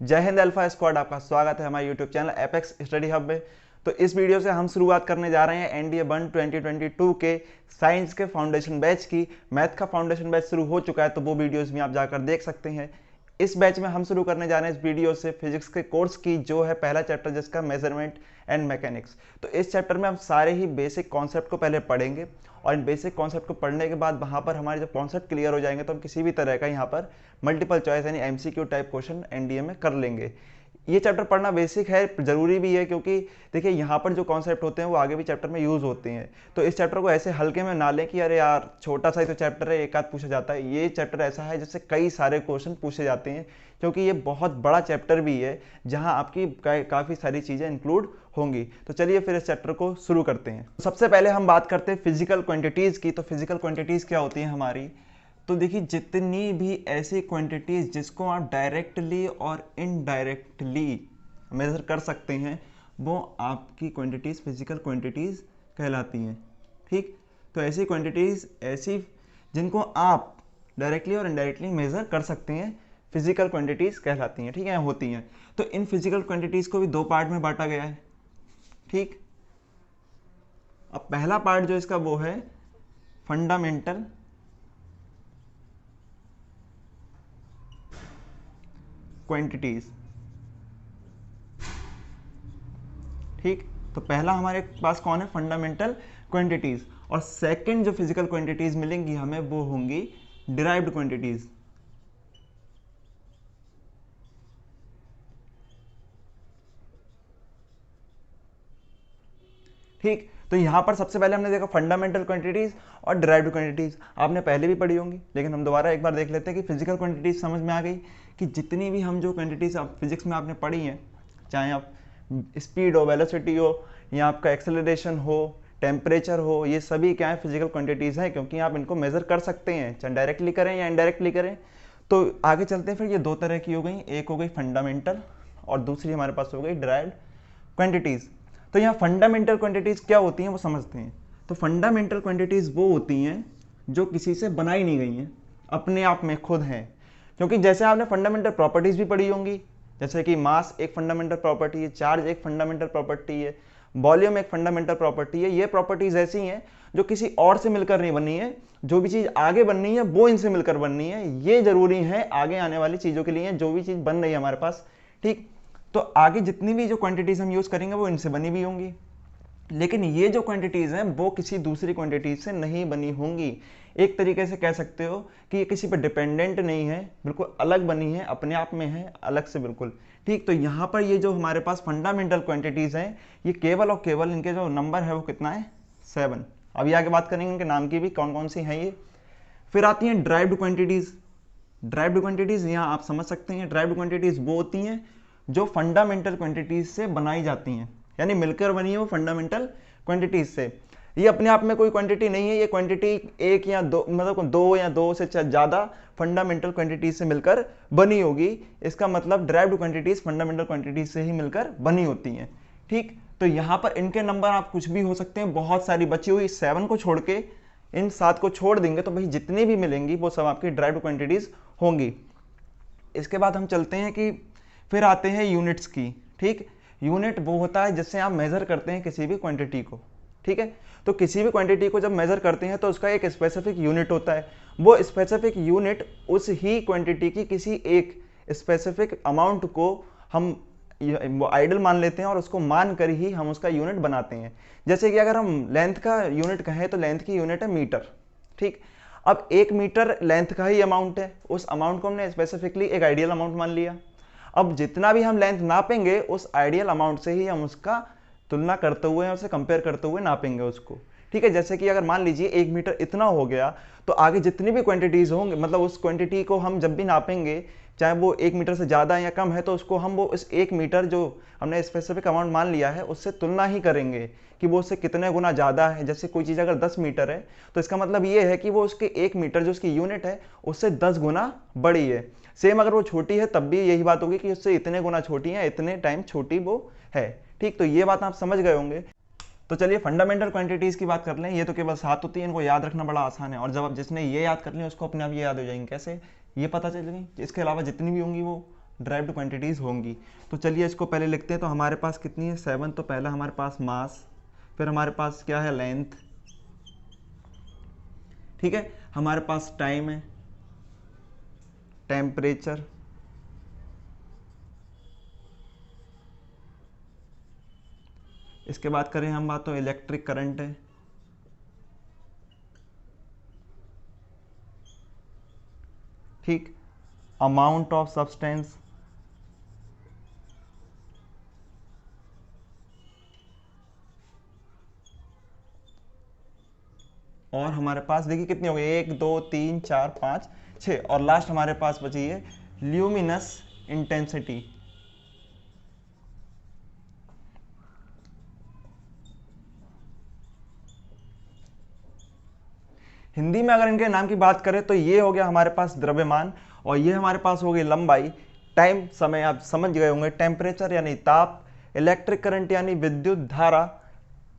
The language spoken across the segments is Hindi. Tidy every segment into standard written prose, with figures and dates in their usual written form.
जय हिंद अल्फा स्क्वाड, आपका स्वागत है हमारे YouTube channel apex study hub में। तो इस वीडियो से हम शुरुआत करने जा रहे हैं एनडीए 1 2022 के साइंस के फाउंडेशन बैच की। मैथ का फाउंडेशन बैच शुरू हो चुका है, तो वो वीडियोस भी आप जाकर देख सकते हैं। इस बैच में हम शुरू करने जा रहे हैं इस वीडियो से फिजिक्स के कोर्स की, जो है पहला चैप्टर जिसका मेजरमेंट एंड मैकेनिक्स। तो इस चैप्टर में हम सारे ही बेसिक कॉन्सेप्ट को पहले पढ़ेंगे और इन बेसिक कॉन्सेप्ट को पढ़ने के बाद वहाँ पर हमारे जब कॉन्सेप्ट क्लियर हो जाएंगे तो हम किसी भी तरह का यहाँ पर मल्टीपल चॉइस यानी एमसीक्यू टाइप क्वेश्चन एनडीए में कर लेंगे। ये चैप्टर पढ़ना बेसिक है, ज़रूरी भी है, क्योंकि देखिए यहाँ पर जो कॉन्सेप्ट होते हैं वो आगे भी चैप्टर में यूज़ होते हैं। तो इस चैप्टर को ऐसे हल्के में ना लें कि अरे यार छोटा सा ही तो चैप्टर है, एक आध पूछा जाता है। ये चैप्टर ऐसा है जिससे कई सारे क्वेश्चन पूछे जाते हैं, क्योंकि ये बहुत बड़ा चैप्टर भी है जहाँ आपकी काफ़ी सारी चीज़ें इंक्लूड होंगी। तो चलिए फिर इस चैप्टर को शुरू करते हैं। सबसे पहले हम बात करते हैं फिजिकल क्वांटिटीज़ की। तो फिजिकल क्वांटिटीज़ क्या होती हैं हमारी? तो देखिए, जितनी भी ऐसी क्वांटिटीज़ जिसको आप डायरेक्टली और इनडायरेक्टली मेज़र कर सकते हैं, वो आपकी क्वांटिटीज़ फिजिकल क्वांटिटीज़ कहलाती हैं। ठीक, तो ऐसी क्वांटिटीज़ ऐसी जिनको आप डायरेक्टली और इनडायरेक्टली मेज़र कर सकते हैं, फिजिकल क्वांटिटीज़ कहलाती हैं। ठीक है, होती हैं। तो इन फिजिकल क्वांटिटीज़ को भी दो पार्ट में बांटा गया है। ठीक, अब पहला पार्ट जो इसका वो है फंडामेंटल क्वांटिटीज। ठीक, तो पहला हमारे पास कौन है? Fundamental quantities. और सेकंड जो फिजिकल क्वांटिटीज मिलेंगी हमें वो होंगी डिराइव्ड क्वांटिटीज। ठीक, तो यहां पर सबसे पहले हमने देखा फंडामेंटल क्वांटिटीज और डिराइव्ड क्वांटिटीज। आपने पहले भी पढ़ी होंगी, लेकिन हम दोबारा एक बार देख लेते हैं कि फिजिकल क्वांटिटीज समझ में आ गई कि जितनी भी हम जो क्वांटिटीज आप फिजिक्स में आपने पढ़ी हैं, चाहे आप स्पीड हो, वेलोसिटी हो, या आपका एक्सेलरेशन हो, टेम्परेचर हो, ये सभी क्या है? फिजिकल क्वांटिटीज़ हैं, क्योंकि आप इनको मेज़र कर सकते हैं, चाहे डायरेक्टली करें या इनडायरेक्टली करें। तो आगे चलते हैं। फिर ये दो तरह की हो गई, एक हो गई फंडामेंटल और दूसरी हमारे पास हो गई डिराइव्ड क्वांटिटीज़। तो यहाँ फंडामेंटल क्वांटिटीज़ क्या होती हैं वो समझते हैं। तो फंडामेंटल क्वांटिटीज़ वो होती हैं जो किसी से बनाई नहीं गई हैं, अपने आप में खुद हैं। क्योंकि जैसे आपने फंडामेंटल प्रॉपर्टीज़ भी पढ़ी होंगी, जैसे कि मास एक फंडामेंटल प्रॉपर्टी है, चार्ज एक फंडामेंटल प्रॉपर्टी है, वॉल्यूम एक फंडामेंटल प्रॉपर्टी है। ये प्रॉपर्टीज ऐसी हैं जो किसी और से मिलकर नहीं बननी है, जो भी चीज़ आगे बननी है वो इनसे मिलकर बननी है। ये जरूरी है आगे आने वाली चीज़ों के लिए, जो भी चीज़ बन रही है हमारे पास। ठीक, तो आगे जितनी भी जो क्वांटिटीज़ हम यूज़ करेंगे वो इनसे बनी भी होंगी, लेकिन ये जो क्वांटिटीज़ हैं वो किसी दूसरी क्वांटिटीज से नहीं बनी होंगी। एक तरीके से कह सकते हो कि ये किसी पर डिपेंडेंट नहीं है, बिल्कुल अलग बनी है, अपने आप में है, अलग से बिल्कुल। ठीक, तो यहाँ पर ये जो हमारे पास फंडामेंटल क्वांटिटीज़ हैं, ये केवल और केवल इनके जो नंबर है वो कितना है? 7। अभी आगे बात करेंगे इनके नाम की भी, कौन कौन सी हैं ये। फिर आती हैं ड्राइव्ड क्वांटिटीज़। ड्राइव्ड क्वांटिटीज़ यहाँ आप समझ सकते हैं, ड्राइव्ड क्वांटिटीज़ वो होती हैं जो फंडामेंटल क्वांटिटीज़ से बनाई जाती हैं, यानी मिलकर बनी है वो फंडामेंटल क्वांटिटीज से। ये अपने आप में कोई क्वांटिटी नहीं है, ये क्वांटिटी एक या दो, मतलब दो या दो से ज़्यादा फंडामेंटल क्वांटिटीज से मिलकर बनी होगी। इसका मतलब डिराइव्ड क्वांटिटीज फंडामेंटल क्वांटिटीज से ही मिलकर बनी होती हैं। ठीक, तो यहाँ पर इनके नंबर आप कुछ भी हो सकते हैं, बहुत सारी बची हुई 7 को छोड़ के इन 7 को छोड़ देंगे तो भाई जितनी भी मिलेंगी वो सब आपकी डिराइव्ड क्वांटिटीज होंगी। इसके बाद हम चलते हैं कि फिर आते हैं यूनिट्स की। ठीक, यूनिट वो होता है जिससे आप मेज़र करते हैं किसी भी क्वांटिटी को। ठीक है, तो किसी भी क्वांटिटी को जब मेज़र करते हैं तो उसका एक स्पेसिफिक यूनिट होता है। वो स्पेसिफिक यूनिट उस ही क्वांटिटी की किसी एक स्पेसिफिक अमाउंट को हम वो आइडल मान लेते हैं और उसको मान कर ही हम उसका यूनिट बनाते हैं। जैसे कि अगर हम लेंथ का यूनिट कहें तो लेंथ की यूनिट है मीटर। ठीक, अब 1 मीटर लेंथ का ही अमाउंट है, उस अमाउंट को हमने स्पेसिफिकली एक आइडियल अमाउंट मान लिया। अब जितना भी हम लेंथ नापेंगे उस आइडियल अमाउंट से ही हम उसका तुलना करते हुए, उसे कंपेयर करते हुए नापेंगे उसको। ठीक है, जैसे कि अगर मान लीजिए 1 मीटर इतना हो गया, तो आगे जितनी भी क्वांटिटीज़ होंगे, मतलब उस क्वांटिटी को हम जब भी नापेंगे, चाहे वो 1 मीटर से ज़्यादा या कम है, तो उसको हम वो इस 1 मीटर जो हमने स्पेसिफिक अमाउंट मान लिया है उससे तुलना ही करेंगे कि वो उससे कितने गुना ज़्यादा है। जैसे कोई चीज़ अगर 10 मीटर है तो इसका मतलब ये है कि वो उसके 1 मीटर जो उसकी यूनिट है उससे 10 गुना बड़ी है। सेम अगर वो छोटी है तब भी यही बात होगी कि उससे इतने गुना छोटी है, इतने टाइम छोटी वो है। ठीक, तो ये बात आप समझ गए होंगे। तो चलिए फंडामेंटल क्वांटिटीज़ की बात कर लें। ये तो केवल 7 होती है, इनको याद रखना बड़ा आसान है, और जब आप जिसने ये याद कर लिया उसको अपने आप ये याद हो जाएंगे। कैसे? ये पता चल गई। इसके अलावा जितनी भी होंगी वो ड्राइव्ड क्वांटिटीज़ होंगी। तो चलिए इसको पहले लिखते हैं। तो हमारे पास कितनी है 7, तो पहला हमारे पास मास, फिर हमारे पास क्या है लेंथ, ठीक है, हमारे पास टाइम है, टेम्परेचर, इसके बाद करें हम बात तो इलेक्ट्रिक करंट है, ठीक, अमाउंट ऑफ सब्सटेंस, और हमारे पास देखिए कितनी हो गई 1 2 3 4 5 6, और लास्ट हमारे पास बची है ल्यूमिनस इंटेंसिटी। हिंदी में अगर इनके नाम की बात करें तो ये हो गया हमारे पास द्रव्यमान, और ये हमारे पास हो गई लंबाई, टाइम समय आप समझ गए होंगे, टेम्परेचर यानी ताप, इलेक्ट्रिक करंट यानी विद्युत धारा,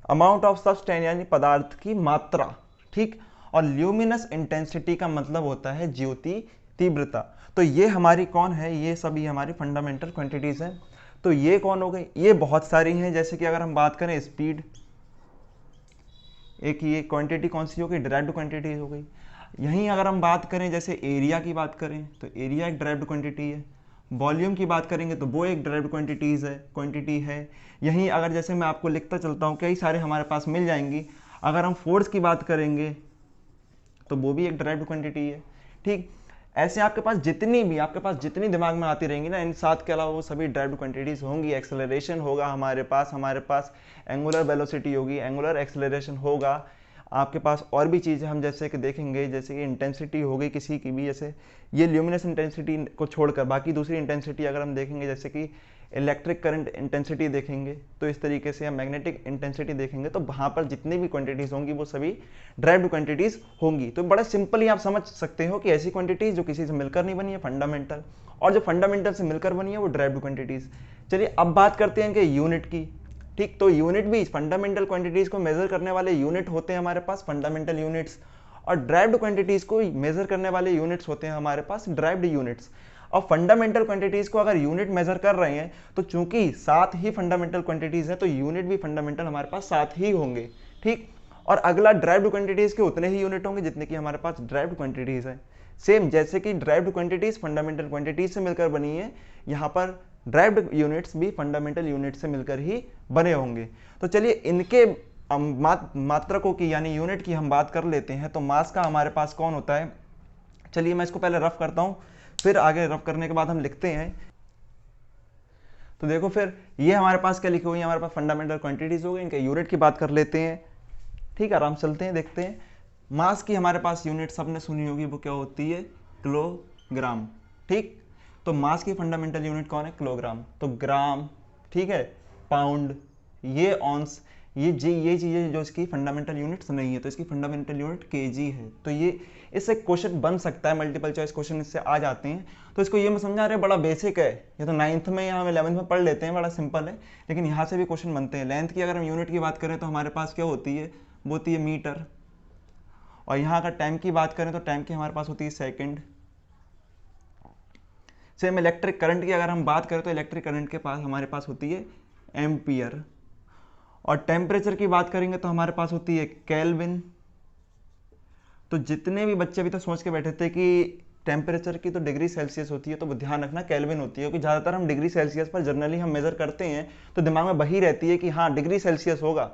अमाउंट ऑफ सब्सटेंस यानी पदार्थ की मात्रा, ठीक, और ल्यूमिनस इंटेंसिटी का मतलब होता है ज्योति तीव्रता। तो ये हमारी कौन है, ये सभी हमारी फंडामेंटल क्वांटिटीज हैं। तो ये कौन हो गई, ये बहुत सारी हैं, जैसे कि अगर हम बात करें स्पीड, एक ये क्वांटिटी कौन सी हो गई, ड्राइव्ड क्वांटिटी हो गई। यहीं अगर हम बात करें जैसे एरिया की बात करें तो एरिया एक ड्राइव्ड क्वांटिटी है, वॉल्यूम की बात करेंगे तो वो एक ड्राइव्ड क्वांटिटी है। यहीं अगर जैसे मैं आपको लिखता चलता हूँ कई सारे हमारे पास मिल जाएंगी। अगर हम फोर्स की बात करेंगे तो वो भी एक ड्राइव्ड क्वांटिटी है, ठीक। ऐसे आपके पास जितनी दिमाग में आती रहेंगी ना, इन 7 के अलावा वो सभी ड्राइव्ड क्वांटिटीज होंगी। एक्सेलरेशन होगा हमारे पास एंगुलर वेलोसिटी होगी, एंगुलर एक्सेलरेशन होगा, आपके पास और भी चीज़ें हम जैसे कि देखेंगे, जैसे कि इंटेंसिटी हो गई किसी की भी, जैसे ये ल्यूमिनस इंटेंसिटी को छोड़कर बाकी दूसरी इंटेंसिटी अगर हम देखेंगे, जैसे कि इलेक्ट्रिक करंट इंटेंसिटी देखेंगे, तो इस तरीके से हम मैग्नेटिक इंटेंसिटी देखेंगे, तो वहाँ पर जितनी भी क्वांटिटीज़ होंगी वो सभी ड्राइव्ड क्वांटिटीज़ होंगी। तो बड़ा सिंपली आप समझ सकते हो कि ऐसी क्वांटिटीज़ जो किसी से मिलकर नहीं बनी है फंडामेंटल, और जो फंडामेंटल से मिलकर बनी है वो ड्राइव्ड क्वांटिटीज़। चलिए अब बात करते हैं कि यूनिट की, ठीक। तो यूनिट भी फंडामेंटल क्वांटिटीज़ को मेजर करने वाले यूनिट होते हैं हमारे पास फंडामेंटल यूनिट्स, और ड्राइव्ड क्वांटिटीज़ को मेजर करने वाले यूनिट्स होते हैं हमारे पास ड्राइव्ड यूनिट्स। और फंडामेंटल क्वांटिटीज़ को अगर यूनिट मेजर कर रहे हैं तो चूंकि 7 ही फंडामेंटल क्वांटिटीज़ हैं तो यूनिट भी फंडामेंटल हमारे पास 7 ही होंगे, ठीक। और अगला ड्राइव्ड क्वांटिटीज़ के उतने ही यूनिट होंगे जितने कि हमारे पास ड्राइव्ड क्वांटिटीज़ हैं। सेम जैसे कि ड्राइव्ड क्वांटिटीज़ फंडामेंटल क्वांटिटीज़ से मिलकर बनी है, यहाँ पर ड्राइव्ड यूनिट्स भी फंडामेंटल यूनिट से मिलकर ही बने होंगे। तो चलिए इनके मात्रकों की यानी यूनिट की हम बात कर लेते हैं। तो मास का हमारे पास कौन होता है, चलिए मैं इसको पहले रफ करता हूँ, फिर आगे रफ करने के बाद हम लिखते हैं। तो देखो फिर ये हमारे पास क्या लिखी हुई है, हमारे पास फंडामेंटल क्वांटिटीज हो गई, इनके यूनिट की बात कर लेते हैं, ठीक, आराम से चलते हैं देखते हैं। मास की हमारे पास यूनिट सबने सुनी होगी, वो क्या होती है, किलोग्राम, ठीक। तो मास की फंडामेंटल यूनिट कौन है, किलोग्राम। तो ग्राम, ठीक है, पाउंड, ये ऑन्स, ये चीज़ें जो इसकी फंडामेंटल यूनिट्स नहीं है, तो इसकी फंडामेंटल यूनिट केजी है। तो ये इससे क्वेश्चन बन सकता है, मल्टीपल चॉइस क्वेश्चन इससे आ जाते हैं। तो इसको ये मैं समझा रहे बड़ा बेसिक है, ये तो 9th में या हम 11th में पढ़ लेते हैं, बड़ा सिंपल है, लेकिन यहाँ से भी क्वेश्चन बनते हैं। लेंथ की अगर हम यूनिट की बात करें तो हमारे पास क्या होती है, वो होती है मीटर। और यहाँ अगर टाइम की बात करें तो टाइम की हमारे पास होती है सेकेंड। सेम इलेक्ट्रिक करंट की अगर हम बात करें तो इलेक्ट्रिक करंट के पास हमारे पास होती है एम्पियर। और टेम्परेचर की बात करेंगे तो हमारे पास होती है केल्विन। तो जितने भी बच्चे अभी तक सोच के बैठे थे कि टेम्परेचर की तो डिग्री सेल्सियस होती है, तो वो ध्यान रखना केल्विन होती है, क्योंकि ज़्यादातर हम डिग्री सेल्सियस पर जनरली हम मेजर करते हैं तो दिमाग में वही रहती है कि हाँ डिग्री सेल्सियस होगा।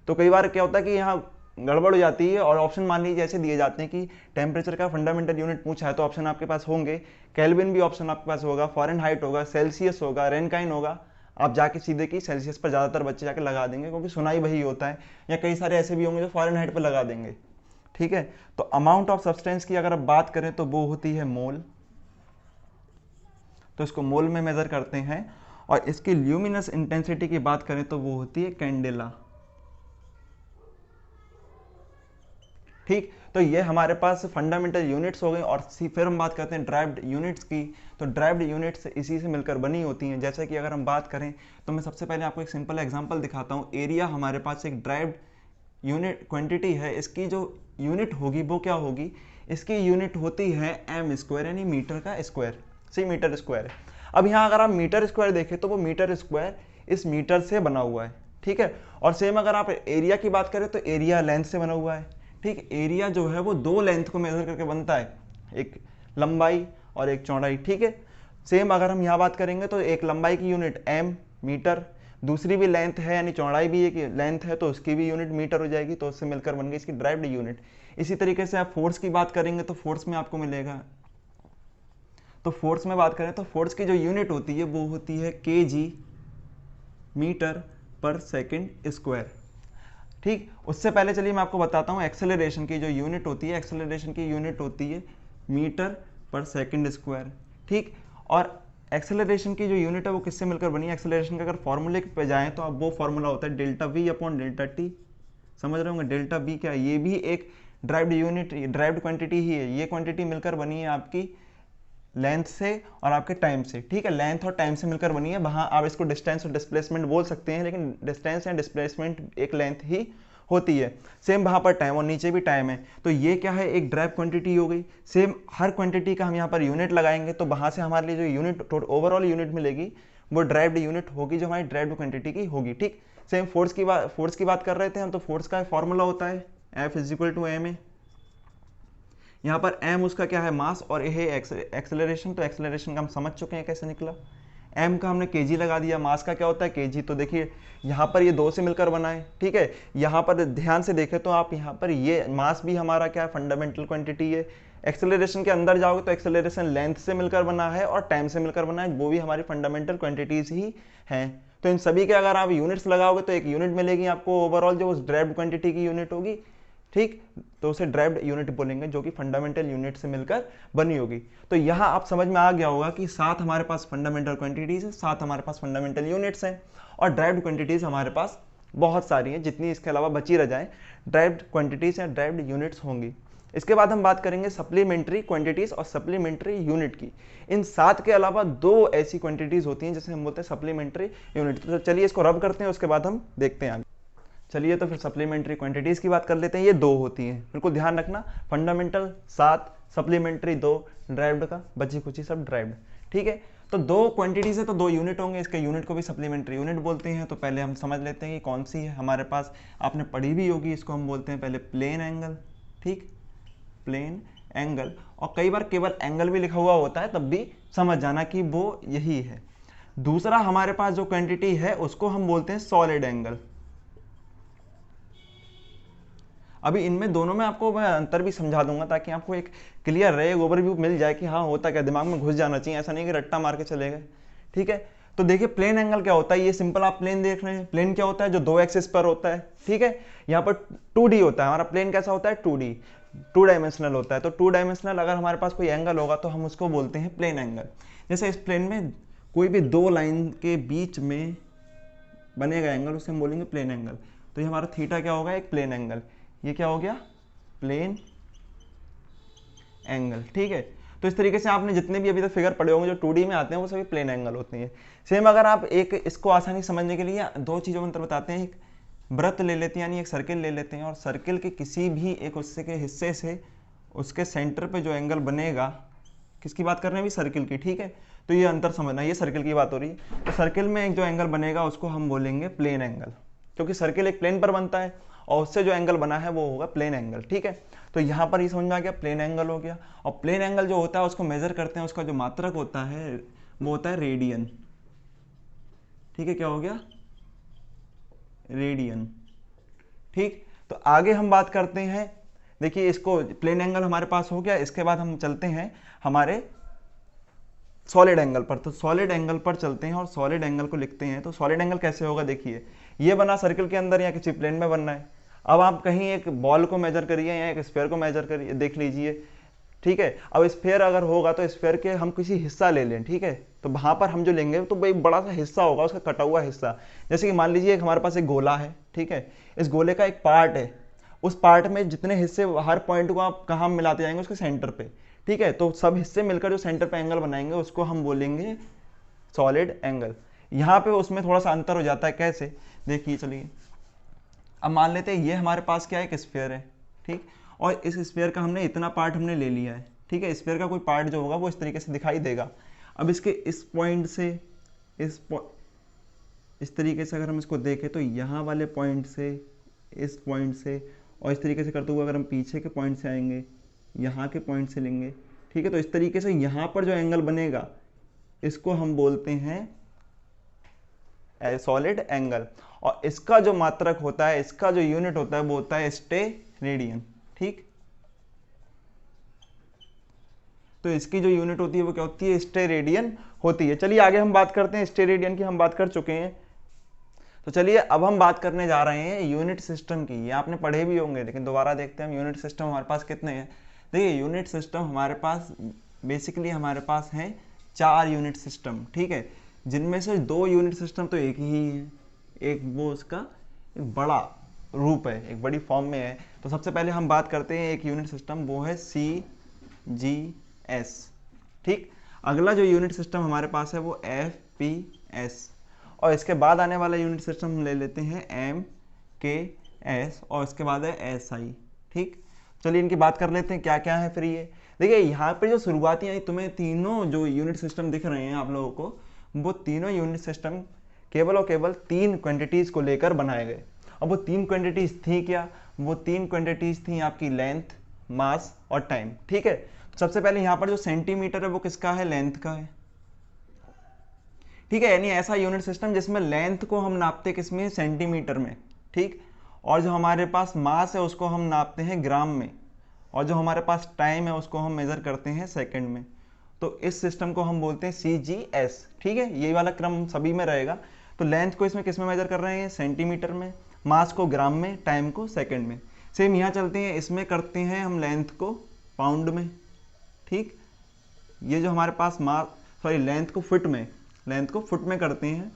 तो कई बार क्या होता है कि यहाँ गड़बड़ हो जाती है, और ऑप्शन मान लीजिए ऐसे दिए जाते हैं कि टेम्परेचर का फंडामेंटल यूनिट पूछा है तो ऑप्शन आपके पास होंगे, केल्विन भी ऑप्शन आपके पास होगा, फ़ारेनहाइट होगा, सेल्सियस होगा, रेनकाइन होगा। आप जाके सीधे की सेल्सियस पर ज़्यादातर बच्चे जाके लगा देंगे क्योंकि सुना ही वही होता है, या कई सारे ऐसे भी होंगे जो फ़ारेनहाइट पर लगा देंगे, ठीक है। तो अमाउंट ऑफ सब्सटेंस की अगर आप बात करें तो वो होती है मोल, तो इसको मोल में मेजर करते हैं। और इसकी ल्यूमिनस इंटेंसिटी की बात करें तो वो होती है कैंडेला, ठीक। तो ये हमारे पास फंडामेंटल यूनिट्स हो गए। और फिर हम बात करते हैं ड्राइव्ड यूनिट्स की। तो ड्राइव्ड यूनिट्स इसी से मिलकर बनी होती हैं। जैसे कि अगर हम बात करें तो मैं सबसे पहले आपको एक सिंपल एग्जांपल दिखाता हूँ। एरिया हमारे पास एक ड्राइव्ड यूनिट क्वांटिटी है, इसकी जो यूनिट होगी वो क्या होगी, इसकी यूनिट होती है m स्क्वायर, यानी मीटर का स्क्वायर, सी मीटर स्क्वायर। अब यहाँ अगर आप मीटर स्क्वायर देखें तो वो मीटर स्क्वायर इस मीटर से बना हुआ है, ठीक है। और सेम अगर आप एरिया की बात करें तो एरिया लेंथ से बना हुआ है, ठीक। एरिया जो है वो दो लेंथ को मेजर करके बनता है, एक लंबाई और एक चौड़ाई, ठीक है। सेम अगर हम यहाँ बात करेंगे तो एक लंबाई की यूनिट एम मीटर, दूसरी भी लेंथ है यानी चौड़ाई भी एक लेंथ है तो उसकी भी यूनिट मीटर हो जाएगी, तो उससे मिलकर बन गई इसकी ड्राइव्ड यूनिट। इसी तरीके से आप फोर्स की बात करेंगे तो फोर्स में आपको मिलेगा, तो फोर्स में बात करें तो फोर्स की जो यूनिट होती है वो होती है kg मीटर पर सेकंड स्क्वायर, ठीक। उससे पहले चलिए मैं आपको बताता हूँ एक्सेलरेशन की जो यूनिट होती है, एक्सेलरेशन की यूनिट होती है मीटर पर सेकंड स्क्वायर, ठीक। और एक्सेलरेशन की जो यूनिट है वो किससे मिलकर बनी है, एक्सेलरेशन का अगर फॉर्मूले पे जाएं तो अब वो फॉर्मूला होता है delta we upon delta T, समझ रहे होंगे। डेल्टा वी क्या है, ये भी एक ड्राइव्ड यूनिट, ड्राइव्ड क्वांटिटी ही है। ये क्वांटिटी मिलकर बनी है आपकी लेंथ से और आपके टाइम से, ठीक है। लेंथ और टाइम से मिलकर बनी है, वहाँ आप इसको डिस्टेंस और डिस्प्लेसमेंट बोल सकते हैं, लेकिन डिस्टेंस या डिस्प्लेसमेंट एक लेंथ ही होती है। सेम वहाँ पर टाइम और नीचे भी टाइम है, तो ये क्या है, एक ड्राइव क्वांटिटी हो गई। सेम हर क्वांटिटी का हम यहाँ पर यूनिट लगाएंगे तो वहाँ से हमारे लिए जो यूनिट ओवरऑल यूनिट मिलेगी वो ड्राइव्ड यूनिट होगी, जो हमारी ड्राइव्ड क्वांटिटी की होगी, ठीक। सेम फोर्स की बात कर रहे थे हम, तो फोर्स का फॉर्मूला होता है F = ma। यहाँ पर m उसका क्या है, मास, और ये है एक्सेलरेशन। तो एक्सेलरेशन का हम समझ चुके हैं कैसे निकला, m का हमने kg लगा दिया, मास का क्या होता है kg। तो देखिए यहाँ पर ये दो से मिलकर बना है, ठीक है। यहाँ पर ध्यान से देखें तो आप यहाँ पर ये मास भी हमारा क्या है, फंडामेंटल क्वांटिटी है। एक्सेलरेशन के अंदर जाओगे तो एक्सेलरेशन लेंथ से मिलकर बना है और टाइम से मिलकर बना है, वो भी हमारी फंडामेंटल क्वांटिटीज ही हैं। तो इन सभी के अगर आप यूनिट्स लगाओगे तो एक यूनिट मिलेगी आपको ओवरऑल, जो उस ड्राइव्ड क्वांटिटी की यूनिट होगी, ठीक। तो उसे ड्राइव्ड यूनिट बोलेंगे, जो कि फंडामेंटल यूनिट से मिलकर बनी होगी। तो यहाँ आप समझ में आ गया होगा कि 7 हमारे पास फंडामेंटल क्वांटिटीज है, 7 हमारे पास फंडामेंटल यूनिट्स हैं, और ड्राइव्ड क्वांटिटीज हमारे पास बहुत सारी हैं, जितनी इसके अलावा बची रह जाएं ड्राइव्ड क्वांटिटीज या ड्राइव्ड यूनिट्स होंगी। इसके बाद हम बात करेंगे सप्लीमेंट्री क्वांटिटीज और सप्लीमेंट्री यूनिट की। इन 7 के अलावा 2 ऐसी क्वांटिटीज होती हैं जिसे हम बोलते हैं सप्लीमेंट्री यूनिट। तो चलिए इसको रब करते हैं, उसके बाद हम देखते हैं आगे। चलिए तो फिर सप्लीमेंट्री क्वांटिटीज़ की बात कर लेते हैं। ये 2 होती हैं, बिल्कुल ध्यान रखना, फंडामेंटल 7, सप्लीमेंट्री 2, ड्राइव्ड का बची खुची सब ड्राइव्ड, ठीक है। तो 2 क्वांटिटीज़ है तो 2 यूनिट होंगे, इसके यूनिट को भी सप्लीमेंट्री यूनिट बोलते हैं। तो पहले हम समझ लेते हैं कि कौन सी है हमारे पास, आपने पढ़ी भी होगी, इसको हम बोलते हैं पहले प्लेन एंगल, ठीक, प्लेन एंगल। और कई बार केवल एंगल भी लिखा हुआ होता है, तब भी समझ जाना कि वो यही है। दूसरा हमारे पास जो क्वांटिटी है उसको हम बोलते हैं सॉलिड एंगल। अभी इनमें दोनों में आपको मैं अंतर भी समझा दूंगा ताकि आपको एक क्लियर रहे, एक ओवरव्यू मिल जाए कि हाँ होता क्या, दिमाग में घुस जाना चाहिए, ऐसा नहीं कि रट्टा मार के चले गए, ठीक है। तो देखिए प्लेन एंगल क्या होता है, ये सिंपल आप प्लेन देख रहे हैं। प्लेन क्या होता है, जो 2 एक्सिस पर होता है, ठीक है। यहाँ पर 2D होता है हमारा प्लेन, कैसा होता है 2D, 2 डायमेंशनल होता है। तो 2 डायमेंशनल अगर हमारे पास कोई एंगल होगा तो हम उसको बोलते हैं प्लेन एंगल। जैसे इस प्लेन में कोई भी 2 लाइन के बीच में बनेगा एंगल, उसे हम बोलेंगे प्लेन एंगल। तो ये हमारा थीटा क्या होगा, एक प्लेन एंगल। ये क्या हो गया, प्लेन एंगल, ठीक है। तो इस तरीके से आपने जितने भी अभी तक फिगर पढ़े होंगे जो 2D में आते हैं वो सभी प्लेन एंगल होते हैं। सेम अगर आप एक इसको आसानी समझने के लिए 2 चीज़ों में अंतर बताते हैं, एक वृत्त ले लेते हैं यानी एक सर्किल ले लेते हैं, और सर्किल के किसी भी एक उससे के हिस्से से उसके सेंटर पे जो एंगल बनेगा, किसकी बात कर रहे हैं अभी, सर्किल की, ठीक है। तो ये अंतर समझना, ये सर्किल की बात हो रही है। तो सर्किल में एक जो एंगल बनेगा उसको हम बोलेंगे प्लेन एंगल, क्योंकि सर्किल एक प्लेन पर बनता है और उससे जो एंगल बना है वो होगा प्लेन एंगल, ठीक है। तो यहाँ पर ये समझ में आ गया, प्लेन एंगल हो गया। और प्लेन एंगल जो होता है उसको मेजर करते हैं, उसका जो मात्रक होता है वो होता है रेडियन, ठीक है। क्या हो गया, रेडियन, ठीक। तो आगे हम बात करते हैं, देखिए इसको प्लेन एंगल हमारे पास हो गया। इसके बाद हम चलते हैं हमारे सॉलिड एंगल पर। तो सॉलिड एंगल पर चलते हैं और सॉलिड एंगल को लिखते हैं। तो सॉलिड एंगल कैसे होगा, देखिए ये बना सर्किल के अंदर या किसी प्लेन में बनना है। अब आप कहीं एक बॉल को मेजर करिए या एक स्फीयर को मेजर करिए, देख लीजिए, ठीक है। अब स्फीयर अगर होगा तो स्फीयर के हम किसी हिस्सा ले लें, ठीक है। तो वहां पर हम जो लेंगे तो भाई बड़ा सा हिस्सा होगा, उसका कटा हुआ हिस्सा। जैसे कि मान लीजिए हमारे पास एक गोला है, ठीक है। इस गोले का एक पार्ट है, उस पार्ट में जितने हिस्से, हर पॉइंट को आप कहाँ मिलाते जाएंगे, उसके सेंटर पे, ठीक है। तो सब हिस्से मिलकर जो सेंटर पे एंगल बनाएंगे उसको हम बोलेंगे सॉलिड एंगल। यहाँ पे उसमें थोड़ा सा अंतर हो जाता है, कैसे, देखिए चलिए। अब मान लेते हैं ये हमारे पास क्या है, एक स्फीयर है, ठीक। और इस स्फीयर का हमने इतना पार्ट हमने ले लिया है, ठीक है। स्फीयर का कोई पार्ट जो होगा वो इस तरीके से दिखाई देगा। अब इसके इस पॉइंट से इस तरीके से अगर हम इसको देखें तो यहाँ वाले पॉइंट से, इस पॉइंट से, और इस तरीके से करते हुए अगर हम पीछे के पॉइंट से आएंगे, यहाँ के पॉइंट से लेंगे, ठीक है, तो इस तरीके से यहाँ पर जो एंगल बनेगा इसको हम बोलते हैं सॉलिड एंगल। और इसका जो मात्रक होता है, इसका जो यूनिट होता है वो होता है स्टेरेडियन। ठीक, तो इसकी जो यूनिट होती है वो क्या होती है, स्टेरेडियन होती है। चलिए आगे हम बात करते हैं, स्टेरेडियन की हम बात कर चुके हैं। तो चलिए अब हम बात करने जा रहे हैं यूनिट सिस्टम की। ये आपने पढ़े भी होंगे, लेकिन दोबारा देखते हैं हम यूनिट सिस्टम हमारे पास कितने हैं। देखिए यूनिट सिस्टम हमारे पास बेसिकली हमारे पास हैं 4 यूनिट सिस्टम, ठीक है, जिनमें से 2 यूनिट सिस्टम तो एक ही है, एक वो उसका एक बड़ा रूप है, एक बड़ी फॉर्म में है। तो सबसे पहले हम बात करते हैं एक यूनिट सिस्टम, वो है CGS। ठीक, अगला जो यूनिट सिस्टम हमारे पास है वो FPS, और इसके बाद आने वाला यूनिट सिस्टम हम ले लेते हैं MKS, और इसके बाद है SI। ठीक, चलिए इनकी बात कर लेते हैं क्या क्या है फिर ये। देखिए यहाँ पे जो शुरुआती आई तुम्हें तीनों जो यूनिट सिस्टम दिख रहे हैं आप लोगों को, वो तीनों यूनिट सिस्टम केवल और केवल 3 क्वांटिटीज़ को लेकर बनाए गए। अब वो 3 क्वांटिटीज़ थी क्या, वो 3 क्वांटिटीज़ थी आपकी लेंथ, मास और टाइम। ठीक है, तो सबसे पहले यहाँ पर जो सेंटीमीटर है वो किसका है, लेंथ का है। ठीक है, यानी ऐसा यूनिट सिस्टम जिसमें लेंथ को हम नापते किसमें, सेंटीमीटर में। ठीक, और जो हमारे पास मास है उसको हम नापते हैं ग्राम में, और जो हमारे पास टाइम है उसको हम मेज़र करते हैं सेकंड में। तो इस सिस्टम को हम बोलते हैं CGS। ठीक है, ये वाला क्रम सभी में रहेगा। तो लेंथ को इसमें किस में मेजर कर रहे हैं, सेंटीमीटर में, मास को ग्राम में, टाइम को सेकंड में। सेम यहाँ चलते हैं, इसमें करते हैं हम लेंथ को पाउंड में। ठीक, ये जो हमारे पास लेंथ को फुट में, लेंथ को फुट में करते हैं,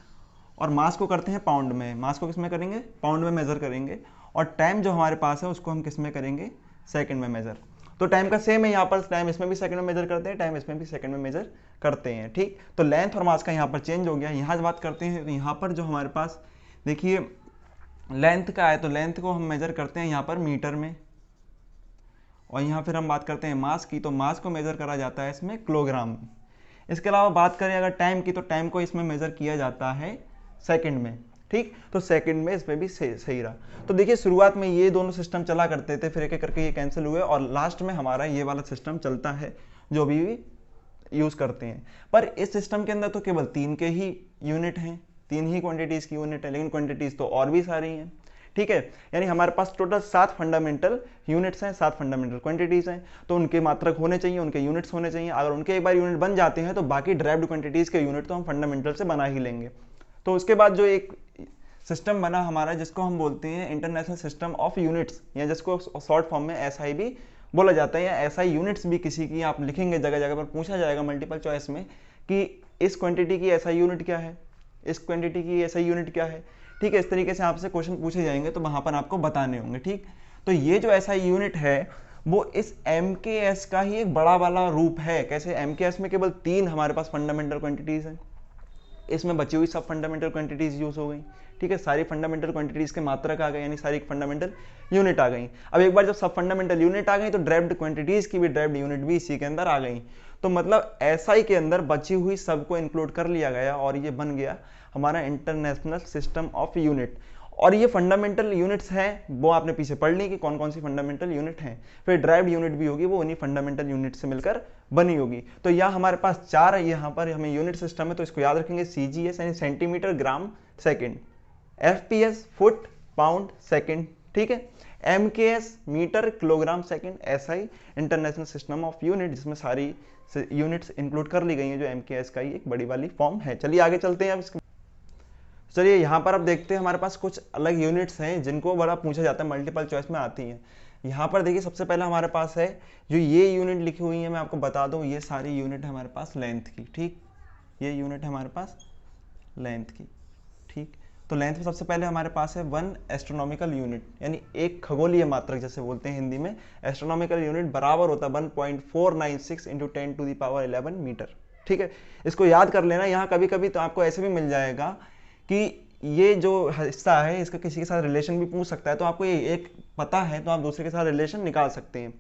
और मास को करते हैं पाउंड में। मास को किस में करेंगे, पाउंड में मेजर करेंगे, और टाइम जो हमारे पास है उसको हम किस में करेंगे, सेकंड में मेजर। तो टाइम का सेम है यहाँ पर, टाइम इसमें भी सेकंड में मेजर करते हैं, टाइम इसमें भी सेकंड में मेजर करते हैं। ठीक, तो लेंथ और मास का यहाँ पर चेंज हो गया। यहाँ बात करते हैं तो यहाँ पर जो हमारे पास देखिए लेंथ का है, तो लेंथ को हम मेजर करते हैं यहाँ पर मीटर में, और यहाँ फिर हम बात करते हैं मास की, तो मास को मेजर करा जाता है इसमें किलोग्राम में। इसके अलावा बात करें अगर टाइम की, तो टाइम को इसमें मेजर किया जाता है सेकंड में। ठीक, तो सेकंड में इसमें भी सही रहा। तो देखिए शुरुआत में ये दोनों सिस्टम चला करते थे, फिर एक एक करके ये कैंसिल हुए, और लास्ट में हमारा ये वाला सिस्टम चलता है जो अभी भी यूज़ करते हैं। पर इस सिस्टम के अंदर तो केवल 3 के ही यूनिट हैं, 3 ही क्वांटिटीज़ की यूनिट है, लेकिन क्वांटिटीज़ तो और भी सारी हैं। ठीक है, यानी हमारे पास टोटल 7 फंडामेंटल यूनिट्स हैं, 7 फंडामेंटल क्वांटिटीज़ हैं। तो उनके मात्रक होने चाहिए, उनके यूनिट्स होने चाहिए। अगर उनके एक बार यूनिट बन जाते हैं तो बाकी ड्राइव्ड क्वांटिटीज़ के यूनिट तो हम फंडामेंटल से बना ही लेंगे। तो उसके बाद जो एक सिस्टम बना हमारा, जिसको हम बोलते हैं इंटरनेशनल सिस्टम ऑफ यूनिट्स, या जिसको शॉर्ट फॉर्म में SI भी बोला जाता है, या SI यूनिट्स भी किसी की आप लिखेंगे, जगह जगह पर पूछा जाएगा मल्टीपल चॉइस में कि इस क्वांटिटी की SI यूनिट क्या है, इस क्वांटिटी की SI यूनिट क्या है। ठीक है, इस तरीके से आपसे क्वेश्चन पूछे जाएंगे, तो वहाँ पर आपको बताने होंगे। ठीक, तो ये जो SI यूनिट है वो इस MKS का ही एक बड़ा वाला रूप है। कैसे, MKS में केवल 3 हमारे पास फंडामेंटल क्वांटिटीज़ हैं, इसमें बची हुई सब फंडामेंटल क्वांटिटीज़ यूज़ हो गई। ठीक है, सारी फंडामेंटल क्वांटिटीज़ के मात्रक आ गए, यानी सारी फंडामेंटल यूनिट आ गई। अब एक बार जब सब फंडामेंटल यूनिट आ गई तो ड्राइव्ड क्वांटिटीज़ की भी ड्राइव्ड यूनिट भी इसी के अंदर आ गई। तो मतलब SI के अंदर बची हुई सबको इंक्लूड कर लिया गया, और ये बन गया हमारा इंटरनेशनल सिस्टम ऑफ यूनिट। और ये फंडामेंटल यूनिट्स हैं, वो आपने पीछे पढ़ ली कि कौन कौन सी फंडामेंटल यूनिट हैं। फिर ड्राइव्ड यूनिट भी होगी, वो उन्हीं फंडामेंटल यूनिट से मिलकर बनी होगी। तो यहाँ हमारे पास 4 यहाँ पर हमें यूनिट सिस्टम है, तो इसको याद रखेंगे। CGS यानी centimetre, gram, second, FPS foot, pound, second. ठीक है, MKS metre, kilogram, second, SI international system of unit, जिसमें सारी यूनिट्स इंक्लूड कर ली गई हैं, जो MKS का ही एक बड़ी वाली फॉर्म है। चलिए आगे चलते हैं। अब इसके चलिए यहाँ पर अब देखते हैं, हमारे पास कुछ अलग यूनिट्स हैं जिनको बड़ा पूछा जाता है, मल्टीपल चॉइस में आती हैं। यहाँ पर देखिए सबसे पहले हमारे पास है जो ये यूनिट लिखी हुई है, मैं आपको बता दूँ, ये सारी यूनिट है हमारे पास लेंथ की। ठीक, ये यूनिट है हमारे पास लेंथ की। ठीक, तो लेंथ में सबसे पहले हमारे पास है 1 एस्ट्रोनॉमिकल यूनिट, यानी एक खगोलीय मात्रक जैसे बोलते हैं हिंदी में। एस्ट्रोनॉमिकल यूनिट बराबर होता है 1.496 × 10⁻11 मीटर। ठीक है, इसको याद कर लेना। यहाँ कभी कभी तो आपको ऐसे भी मिल जाएगा कि ये जो हिस्सा है इसका किसी के साथ रिलेशन भी पूछ सकता है, तो आपको ये एक पता है तो आप दूसरे के साथ रिलेशन निकाल सकते हैं।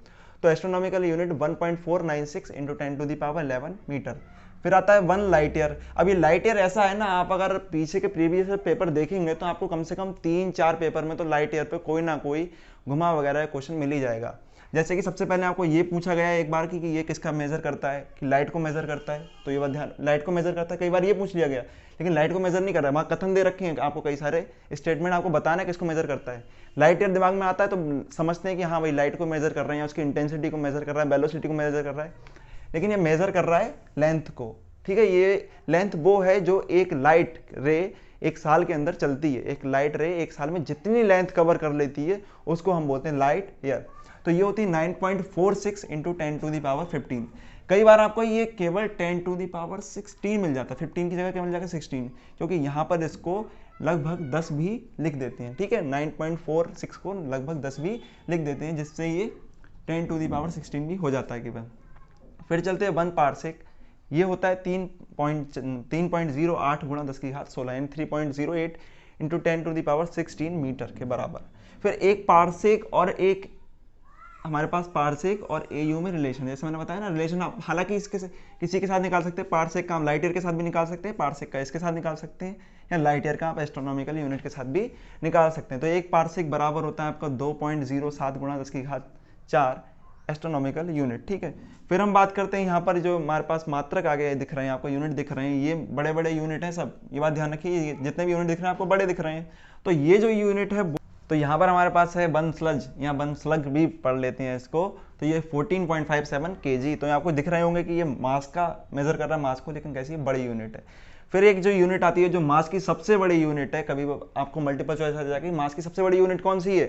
तो एस्ट्रोनॉमिकल यूनिट 1.496 × 10⁻11 मीटर। फिर आता है 1 लाइट ईयर। अब ये लाइट ईयर ऐसा है ना, आप अगर पीछे के प्रीवियस पेपर देखेंगे तो आपको कम से कम 3-4 पेपर में तो लाइट ईयर पे कोई ना कोई घुमा वगैरह क्वेश्चन मिल ही जाएगा। जैसे कि सबसे पहले आपको ये पूछा गया है एक बार कि ये किसका मेजर करता है, कि लाइट को मेजर करता है, तो ये बात ध्यान, लाइट को मेजर करता है, कई बार ये पूछ लिया गया, लेकिन लाइट को मेजर नहीं कर रहा है, वहाँ कथन दे रखे हैं आपको कई सारे स्टेटमेंट, आपको बताना है किसको मेजर करता है। लाइट ईयर दिमाग में आता है तो समझते हैं कि हाँ भाई लाइट को मेजर कर रहे हैं, उसकी इंटेंसिटी को मेजर कर रहा है, वेलोसिटी को मेजर कर रहा है, लेकिन ये मेजर कर रहा है लेंथ को। ठीक है, ये लेंथ वो है जो एक लाइट रे एक साल के अंदर चलती है, एक लाइट रे एक साल में जितनी लेंथ कवर कर लेती है उसको हम बोलते हैं लाइट ईयर। तो ये होती है 9.46 इंटू 10⁻15। कई बार आपको ये केवल 10⁻16 मिल जाता है, 15 की जगह क्या मिल जाएगा 16, क्योंकि यहाँ पर इसको लगभग 10 भी लिख देते हैं। ठीक है, 9.46 को लगभग 10 भी लिख देते हैं, जिससे ये 10⁻16 भी हो जाता है केवल। फिर चलते हैं 1 पारसेक। ये होता है 3.08 गुणा 10⁻16 यानी 3.08 इंटू 10⁻16 मीटर के बराबर। फिर एक पारसेक और एक हमारे पास पारसेक और एयू में रिलेशन, जैसे मैंने बताया ना रिलेशन, आप हालांकि इसके किसी के साथ निकाल सकते हैं, पारसेक का हम लाइट ईयर के साथ भी निकाल सकते हैं, पारसेक का इसके साथ निकाल सकते हैं, या लाइट ईयर का आप एस्ट्रोनॉमिकल यूनिट के साथ भी निकाल सकते हैं। तो एक पारसेक बराबर होता है आपका 2.07 गुणा 10⁻4 एस्ट्रोनॉमिकल यूनिट। ठीक है, फिर हम बात करते हैं यहाँ पर जो हमारे पास मात्रक आगे दिख रहे हैं आपको, यूनिट दिख रहे हैं, ये बड़े बड़े यूनिट हैं सब, ये बात ध्यान रखिए, जितने भी यूनिट दिख रहे हैं आपको बड़े दिख रहे हैं। तो ये जो यूनिट है, तो यहाँ पर हमारे पास है बन स्लज, यहाँ बन स्लग भी पढ़ लेते हैं इसको, तो ये 14.57 kg। तो आपको दिख रहे होंगे कि ये मास का मेजर कर रहा है मास को, लेकिन कैसी बड़ी यूनिट है। फिर एक जो यूनिट आती है जो मास की सबसे बड़ी यूनिट है, कभी आपको मल्टीपल चॉइस आ जाएगी मास की सबसे बड़ी यूनिट कौन सी है,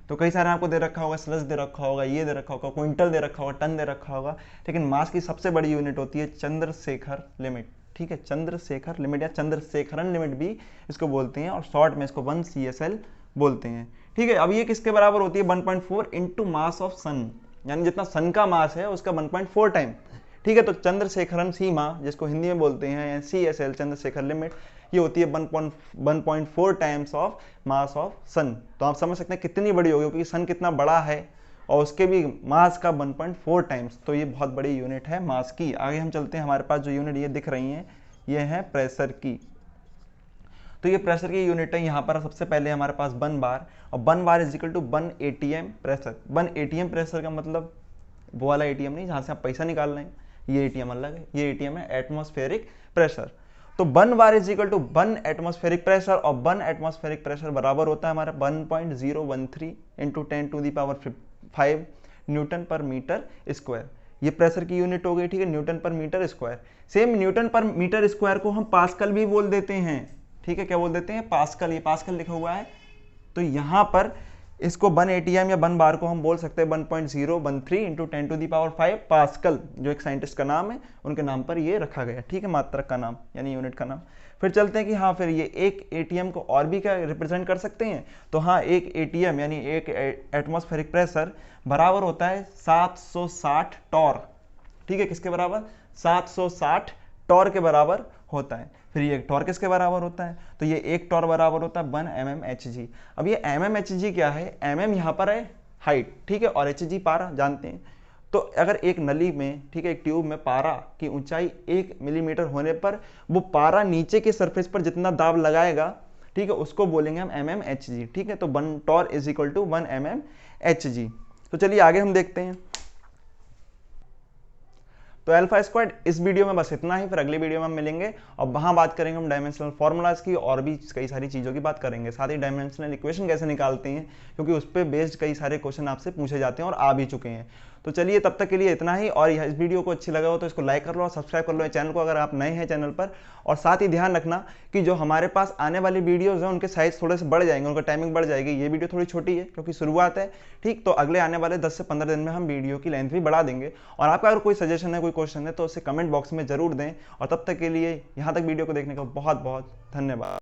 तो कई सारे आपको दे रखा होगा, स्लज दे रखा होगा, ये दे रखा होगा, क्विंटल दे रखा होगा, टन दे रखा होगा, लेकिन मास की सबसे बड़ी यूनिट होती है चंद्रशेखर लिमिट। ठीक है, चंद्रशेखर लिमिट या चंद्रशेखरन लिमिट भी इसको बोलते हैं, और शॉर्ट में इसको 1 CSL बोलते हैं। ठीक है, अब ये किसके बराबर होती है, 1.4 इंटू मास ऑफ सन, यानी जितना सन का मास है उसका 1.4 टाइम। ठीक है, तो चंद्रशेखरन सीमा जिसको हिंदी में बोलते हैं, CSL चंद्रशेखर लिमिट, ये होती है 1.4 टाइम्स ऑफ मास ऑफ सन। तो आप समझ सकते हैं कितनी बड़ी होगी, क्योंकि सन कितना बड़ा है और उसके भी मास का 1.4 टाइम्स, तो ये बहुत बड़ी यूनिट है मास की। आगे हम चलते हैं, हमारे पास जो यूनिट ये दिख रही हैं ये है प्रेशर की। तो ये प्रेशर की यूनिट है, यहाँ पर सबसे पहले हमारे पास 1 बार, और 1 bar is equal to 1 ATM pressure. 1 ATM pressure का मतलब वो वाला ATM नहीं जहाँ से आप पैसा निकाल रहे हैं, ये ATM अलग है, ये ATM है एटमॉस्फेरिक प्रेशर। तो 1 bar is equal to 1 atmospheric pressure, और 1 एटमॉस्फेरिक प्रेशर बराबर होता है हमारा 1.013 into 10⁵ newton per metre square. ये प्रेशर की यूनिट हो गई। ठीक है, newton per metre square. Same newton per metre square को हम पास्कल भी बोल देते हैं। ठीक है, क्या बोल देते हैं, पास्कल, ये पास्कल लिखा हुआ है। तो यहाँ पर इसको 1 ATM या 1 बार को हम बोल सकते हैं 1.013 इंटू 10⁵ पास्कल, जो एक साइंटिस्ट का नाम है, उनके नाम पर ये रखा गया। ठीक है, मात्रक का नाम यानी यूनिट का नाम। फिर चलते हैं कि हाँ फिर ये एक ATM को और भी क्या रिप्रेजेंट कर सकते हैं, तो हाँ एक ATM यानी एक एटमॉस्फेरिक प्रेशर बराबर होता है 760 टॉर। ठीक है, किसके बराबर, 760 टॉर के बराबर होता है। फिर ये टॉर किसके बराबर होता है, तो ये एक टॉर बराबर होता है 1 mmHg। अब ये mmHg क्या है, mm यहाँ पर है हाइट, ठीक है, और Hg पारा जानते हैं। तो अगर एक नली में, ठीक है, एक ट्यूब में पारा की ऊंचाई 1 मिलीमीटर होने पर वो पारा नीचे के सरफेस पर जितना दाब लगाएगा, ठीक है, उसको बोलेंगे हम mmHg। ठीक है, तो 1 torr is equal to 1 mmHg। तो चलिए आगे हम देखते हैं। तो अल्फा स्क्वायर्ड इस वीडियो में बस इतना ही, फिर अगली वीडियो में हम मिलेंगे और वहाँ बात करेंगे हम डायमेंशनल फार्मूलाज की और भी कई सारी चीज़ों की बात करेंगे, साथ ही डायमेंशनल इक्वेशन कैसे निकालते हैं, क्योंकि उस पर बेस्ड कई सारे क्वेश्चन आपसे पूछे जाते हैं और आ भी चुके हैं। तो चलिए तब तक के लिए इतना ही, और इस वीडियो को अच्छी लगा हो तो इसको लाइक कर लो और सब्सक्राइब कर लो चैनल को अगर आप नए हैं चैनल पर। और साथ ही ध्यान रखना कि जो हमारे पास आने वाली वीडियोज़ हैं उनके साइज थोड़े से बढ़ जाएंगे, उनका टाइमिंग बढ़ जाएगी। ये वीडियो थोड़ी छोटी है क्योंकि शुरुआत है, ठीक, तो अगले आने वाले 10 से 15 दिन में हम वीडियो की लेंथ भी बढ़ा देंगे। और आपका अगर कोई सजेशन है, कोई क्वेश्चन है तो उसे कमेंट बॉक्स में जरूर दें। और तब तक के लिए यहाँ तक वीडियो को देखने का बहुत बहुत धन्यवाद।